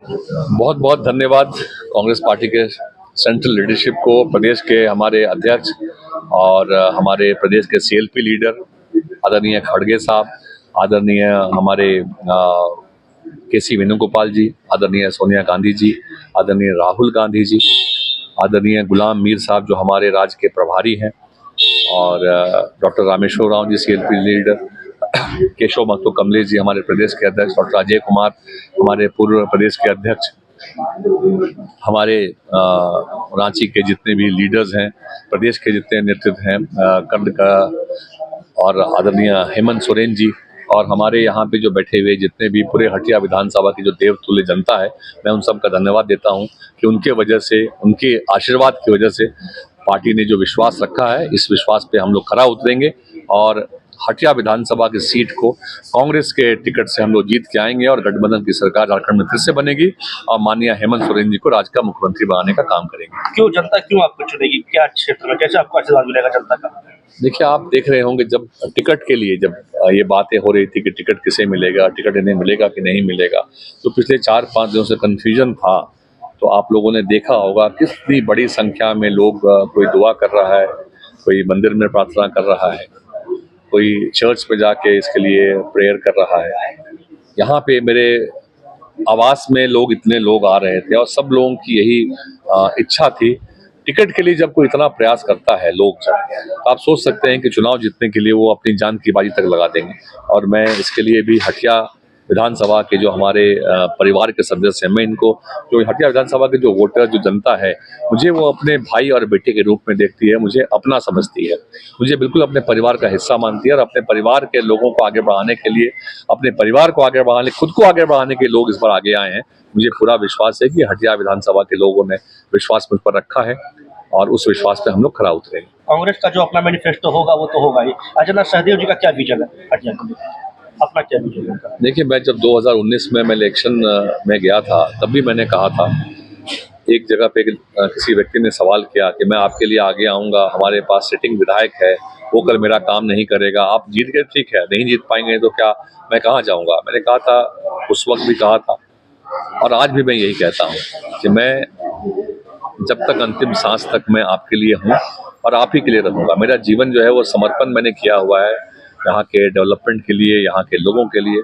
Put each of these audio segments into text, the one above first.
बहुत बहुत धन्यवाद कांग्रेस पार्टी के सेंट्रल लीडरशिप को, प्रदेश के हमारे अध्यक्ष और हमारे प्रदेश के सीएलपी लीडर आदरणीय खड़गे साहब, आदरणीय हमारे केसी वेणुगोपाल जी, आदरणीय सोनिया गांधी जी, आदरणीय राहुल गांधी जी, आदरणीय गुलाम मीर साहब जो हमारे राज्य के प्रभारी हैं, और doctor Rameshwar Rao ji CLP leader, Keshav Mahato Kamlesh ji हमारे प्रदेश के अध्यक्ष, डॉक्टर अजय कुमार हमारे पूर्व प्रदेश के अध्यक्ष, हमारे रांची के जितने भी लीडर्स हैं, प्रदेश के जितने नेतृत्व हैं, कर्ण का और आदरणीय हेमंत सोरेन जी, और हमारे यहाँ पे जो बैठे हुए जितने भी पूरे हटिया विधानसभा की जो देवतुल्य जनता है, मैं उन सब का धन्यवाद देता हूँ कि उनके वजह से, उनके आशीर्वाद की वजह से पार्टी ने जो विश्वास रखा है, इस विश्वास पे हम लोग खरा उतरेंगे और हटिया विधानसभा की सीट को कांग्रेस के टिकट से हम लोग जीत के आएंगे और गठबंधन की सरकार झारखंड में फिर से बनेगी और माननीय हेमंत सोरेन जी को राज्य का मुख्यमंत्री बनाने का काम करेंगे। क्यों जनता क्यों आपको चुनेगी? क्या क्षेत्र में कैसे आपको आशीर्वाद मिलेगा जनता का? देखिए, आप देख रहे होंगे जब टिकट के लिए जब ये बातें हो रही थी कि टिकट किसे मिलेगा, टिकट इन्हें मिलेगा कि नहीं मिलेगा, तो पिछले 4-5 दिनों से कन्फ्यूजन था। तो आप लोगों ने देखा होगा कितनी बड़ी संख्या में लोग, कोई दुआ कर रहा है, कोई मंदिर में प्रार्थना कर रहा है, कोई चर्च पे जाके इसके लिए प्रेयर कर रहा है। यहाँ पे मेरे आवास में लोग, इतने लोग आ रहे थे और सब लोगों की यही इच्छा थी। टिकट के लिए जब कोई इतना प्रयास करता है लोग, तो आप सोच सकते हैं कि चुनाव जीतने के लिए वो अपनी जान की बाजी तक लगा देंगे। और मैं इसके लिए भी हटिया विधानसभा के जो हमारे परिवार के सदस्य हैं, मैं इनको, जो हटिया विधानसभा के जो वोटर, जो जनता है, मुझे वो अपने भाई और बेटे के रूप में देखती है, मुझे अपना समझती है, मुझे बिल्कुल अपने परिवार का हिस्सा मानती है और अपने परिवार के लोगों को आगे बढ़ाने के लिए, अपने परिवार को आगे बढ़ाने, खुद को आगे बढ़ाने के लोग इस बार आगे आए हैं। मुझे पूरा विश्वास है कि हटिया विधानसभा के लोगों ने विश्वास मुझ पर रखा है और उस विश्वास पे हम लोग खरा उतरेंगे। कांग्रेस का जो अपना मैनिफेस्टो होगा वो तो होगा ही। अजना सहदेव जी का क्या विजन है हटिया को लेकर? अपना क्या विजन है? देखिए, मैं जब 2019 में मैं इलेक्शन में गया था, तब भी मैंने कहा था, एक जगह पे किसी व्यक्ति ने सवाल किया कि मैं आपके लिए आगे आऊँगा, हमारे पास सिटिंग विधायक है, वो कल मेरा काम नहीं करेगा, आप जीत गए ठीक है, नहीं जीत पाएंगे तो क्या, मैं कहाँ जाऊँगा। मैंने कहा था, उस वक्त भी कहा था और आज भी मैं यही कहता हूँ कि मैं जब तक अंतिम सांस तक मैं आपके लिए हूँ और आप ही के लिए रहूँगा। मेरा जीवन जो है वो समर्पण मैंने किया हुआ है यहाँ के डेवलपमेंट के लिए, यहाँ के लोगों के लिए।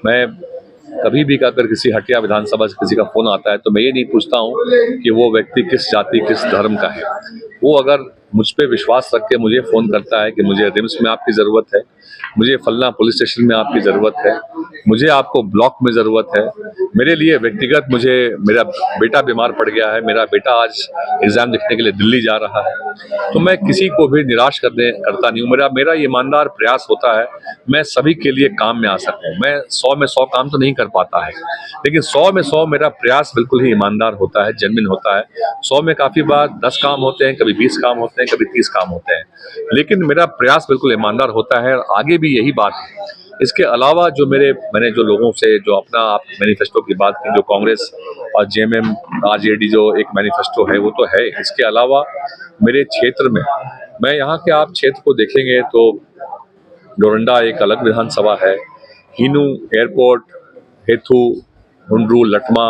मैं कभी भी अगर किसी हटिया विधानसभा से किसी का फोन आता है तो मैं ये नहीं पूछता हूँ कि वो व्यक्ति किस जाति, किस धर्म का है। वो अगर मुझ पे विश्वास रख के मुझे फ़ोन करता है कि मुझे रिम्स में आपकी ज़रूरत है, मुझे फलना पुलिस स्टेशन में आपकी ज़रूरत है, मुझे आपको ब्लॉक में ज़रूरत है, मेरे लिए व्यक्तिगत, मुझे, मेरा बेटा बीमार पड़ गया है, मेरा बेटा आज एग्ज़ाम लिखने के लिए दिल्ली जा रहा है, तो मैं किसी को भी निराश करता नहीं हूँ। मेरा ईमानदार प्रयास होता है मैं सभी के लिए काम में आ सकूँ। मैं 100 में 100 काम तो नहीं कर पाता है, लेकिन 100 में 100 मेरा प्रयास बिल्कुल ही ईमानदार होता है, जेन्युइन होता है। 100 में काफ़ी बार 10 काम होते हैं, कभी 20 काम होते हैं, कभी 30 काम होते हैं, लेकिन मेरा प्रयास बिल्कुल ईमानदार होता है और आगे भी यही बात है। इसके अलावा जो मैंने जो लोगों से जो अपना आप मैनिफेस्टो की बात की, जो कांग्रेस और जेएमएम आरजेडी जो एक मैनिफेस्टो है वो तो है। इसके अलावा मेरे क्षेत्र में, मैं यहाँ के आप क्षेत्र को देखेंगे तो डोरंडा एक अलग विधानसभा है, हीनू एयरपोर्ट, हेथू, हुंड्रू, लटमा,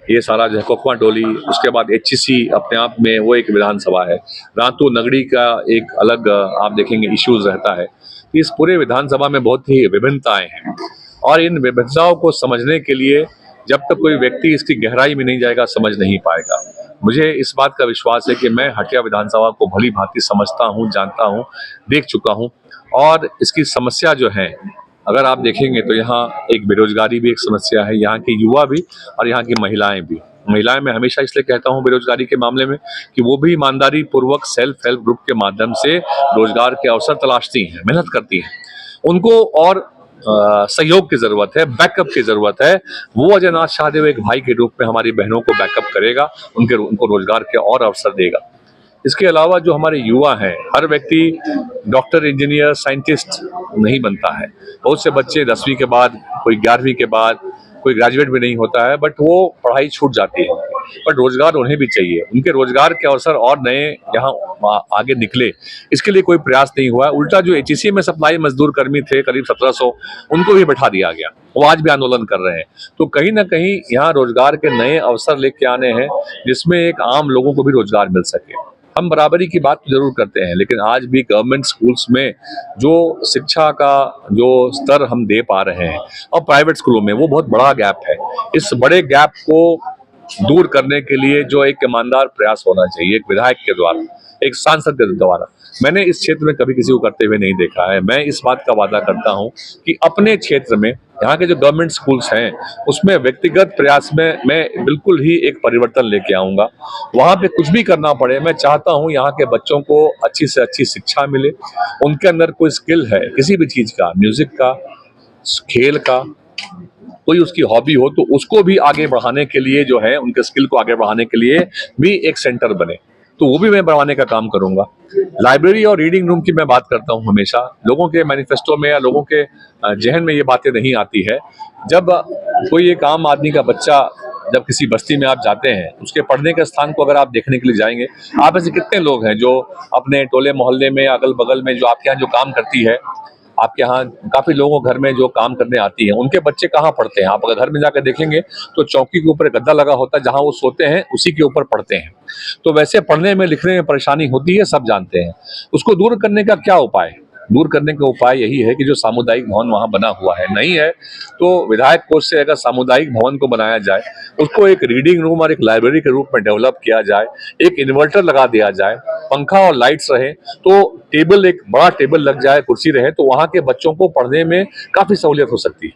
ये सारा जो है कोकमा टोली, उसके बाद एचसी अपने आप में वो एक विधानसभा है। रातू नगरी का एक अलग आप देखेंगे इश्यूज रहता है। इस पूरे विधानसभा में बहुत ही विभिन्नताएं हैं और इन विभिन्नताओं को समझने के लिए जब तक कोई व्यक्ति इसकी गहराई में नहीं जाएगा समझ नहीं पाएगा। मुझे इस बात का विश्वास है कि मैं हटिया विधानसभा को भली भांति समझता हूँ, जानता हूँ, देख चुका हूँ और इसकी समस्या जो है, अगर आप देखेंगे तो यहाँ एक बेरोजगारी भी एक समस्या है, यहाँ के युवा भी और यहाँ की महिलाएं भी। महिलाएं मैं हमेशा इसलिए कहता हूँ बेरोजगारी के मामले में कि वो भी ईमानदारी पूर्वक सेल्फ हेल्प ग्रुप के माध्यम से रोजगार के अवसर तलाशती हैं, मेहनत करती हैं। उनको और सहयोग की जरूरत है, बैकअप की जरूरत है। वो अजयनाथ शाहदेव एक भाई के रूप में हमारी बहनों को बैकअप करेगा, उनको रोजगार के और अवसर देगा। इसके अलावा जो हमारे युवा हैं, हर व्यक्ति डॉक्टर, इंजीनियर, साइंटिस्ट नहीं बनता है। बहुत से बच्चे 10वीं के बाद, कोई 11वीं के बाद, कोई ग्रेजुएट भी नहीं होता है, बट वो पढ़ाई छूट जाती है। बट रोजगार उन्हें भी चाहिए, उनके रोजगार के अवसर और नए यहाँ आगे निकले, इसके लिए कोई प्रयास नहीं हुआ है। उल्टा जो एचईसी में सप्लाई मजदूर कर्मी थे करीब 1700, उनको भी बैठा दिया गया। वो आज भी आंदोलन कर रहे हैं। तो कहीं ना कहीं यहाँ रोजगार के नए अवसर लेके आने हैं जिसमें एक आम लोगों को भी रोजगार मिल सके। हम बराबरी की बात तो जरूर करते हैं, लेकिन आज भी गवर्नमेंट स्कूल्स में जो शिक्षा का जो स्तर हम दे पा रहे हैं और प्राइवेट स्कूलों में, वो बहुत बड़ा गैप है। इस बड़े गैप को दूर करने के लिए जो एक ईमानदार प्रयास होना चाहिए, एक विधायक के द्वारा, एक सांसद के द्वारा, मैंने इस क्षेत्र में कभी किसी को करते हुए नहीं देखा है। मैं इस बात का वादा करता हूं कि अपने क्षेत्र में यहाँ के जो गवर्नमेंट स्कूल्स हैं उसमें व्यक्तिगत प्रयास में मैं बिल्कुल ही एक परिवर्तन लेके आऊंगा। वहां पे कुछ भी करना पड़े, मैं चाहता हूं यहाँ के बच्चों को अच्छी से अच्छी शिक्षा मिले। उनके अंदर कोई स्किल है किसी भी चीज का, म्यूजिक का, खेल का, कोई उसकी हॉबी हो, तो उसको भी आगे बढ़ाने के लिए जो है, उनके स्किल को आगे बढ़ाने के लिए भी एक सेंटर बने, तो वो भी मैं बढ़ाने का काम करूंगा। लाइब्रेरी और रीडिंग रूम की मैं बात करता हूं हमेशा। लोगों के मैनिफेस्टो में या लोगों के जहन में ये बातें नहीं आती है। जब कोई एक आम आदमी का बच्चा जब किसी बस्ती में आप जाते हैं, उसके पढ़ने के स्थान को अगर आप देखने के लिए जाएंगे, आप ऐसे कितने लोग हैं जो अपने टोले मोहल्ले में, अगल बगल में, जो आपके यहाँ जो काम करती है, आपके यहाँ काफी लोगों घर में जो काम करने आती है, उनके बच्चे कहाँ पढ़ते हैं? आप अगर घर में जाकर देखेंगे तो चौकी के ऊपर गद्दा लगा होता है, जहां वो सोते हैं उसी के ऊपर पढ़ते हैं। तो वैसे पढ़ने में लिखने में परेशानी होती है, सब जानते हैं। उसको दूर करने का क्या उपाय? दूर करने का उपाय यही है कि जो सामुदायिक भवन वहां बना हुआ है, नहीं है तो विधायक कोष से अगर सामुदायिक भवन को बनाया जाए, उसको एक रीडिंग रूम और एक लाइब्रेरी के रूप में डेवलप किया जाए, एक इन्वर्टर लगा दिया जाए, पंखा और लाइट्स रहे, तो टेबल, एक बड़ा टेबल लग जाए, कुर्सी रहे, तो वहां के बच्चों को पढ़ने में काफी सहूलियत हो सकती है।